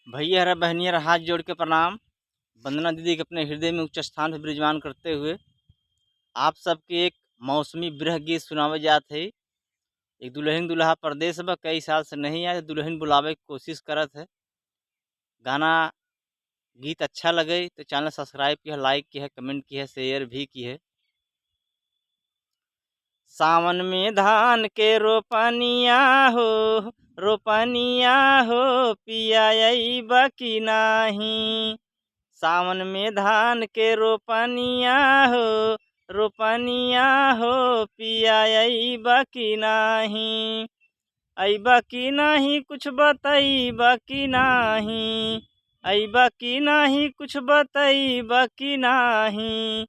भैया हरा बहनिया हाथ जोड़ के प्रणाम। वंदना दीदी के अपने हृदय में उच्च स्थान पर विराजमान करते हुए आप सबके एक मौसमी विरह गीत सुनावे जात है। एक दुल्हन दुल्हा परदेश बा, कई साल से नहीं आए, दुल्हन बुलावे की कोशिश करत है। गाना गीत अच्छा लगे तो चैनल सब्सक्राइब किया, लाइक किया, कमेंट किया, शेयर भी की है। सावन में धान के रोपनिया हो, रोपनिया हो, पिया अइबा की नाही। सावन में धान के रोपनिया हो, रोपनिया हो, पिया अइबा की नाही। अइबा की नाही कुछ बतइबा की नाही। अइबा की नाही कुछ बतइबा की नाही।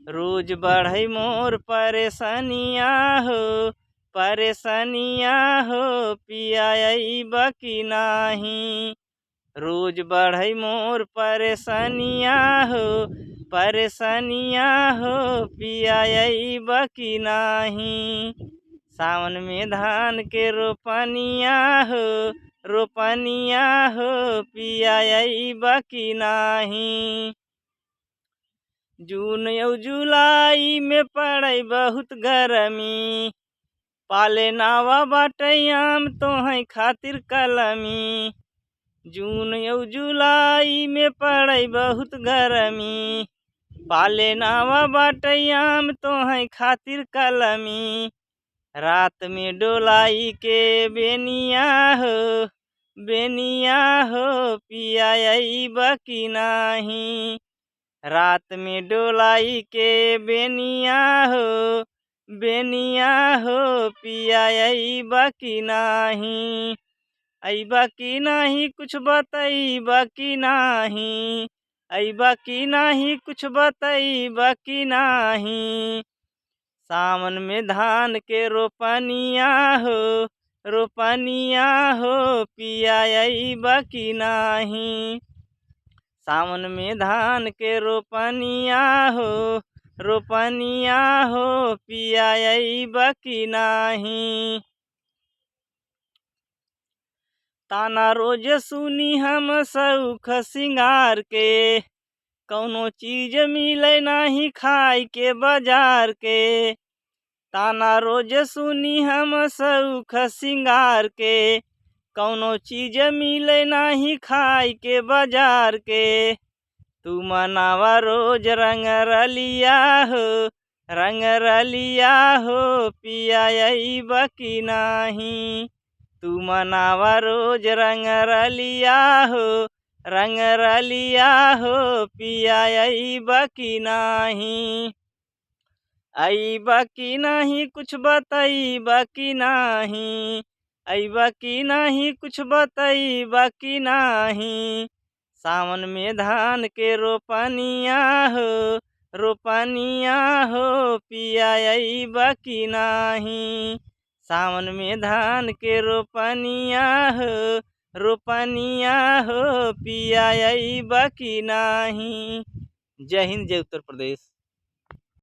रोज बढ़ई मोर परेशानिया हो, परेशानिया हो, पिया अइबा की नाही। रोज बढ़ई मोर परेशानिया हो, परेशानिया हो, पिया अइबा की नाही। सावन में धान के रोपनिया हो, रोपनिया हो, पिया अइबा की नाही। जून और जुलाई में पड़ई बहुत गरमी, पाले नावा बाटैयाम तोहै खातिर कलमी। जून और जुलाई में पड़ई बहुत गरमी, पाले नावा बाटैयाम तोहै खातिर कलमी। रात में डोलाई के बेनिया हो, बेनिया हो, पिया अइबा की नाही। रात में डोलाई के बेनिया हो, बेनिया हो, पिया अइबा की नाही। अइबा की नाही कुछ बतइबा की नाही। अइबा की नाही कुछ बतइबा की नाही। सावन में धान के रोपनिया हो, रोपनिया हो, पिया अइबा की नाही। सावन में धान के रोपनिया हो, रोपनिया हो, पिया अइबा की नाही। ताना रोज सुनी हम सौख सिंगार के, कौनो चीज मिले नाही खाई के बाजार के। ताना रोज सुनी हम सौख सिंगार के, कौनो चीज मिले नाही खाई के बाजार के। तू मनावा रोज रंग रलिया हो, रंग रलिया हो, पिया अइबा की नाही। तू मनावा रोज रंग रलिया हो, रंग रलिया हो, पिया अइबा की नाही। अइबा की नाही कुछ बतइबा की नाही। अइबा की नाही कुछ बतइबा की नाही। सावन में धान के रोपनिया हो, रोपनिया हो, पिया अइबा की नाही। सावन में धान के रोपनिया हो, रोपनिया हो, पिया अइबा की नाही। जय हिंद, जय उत्तर प्रदेश।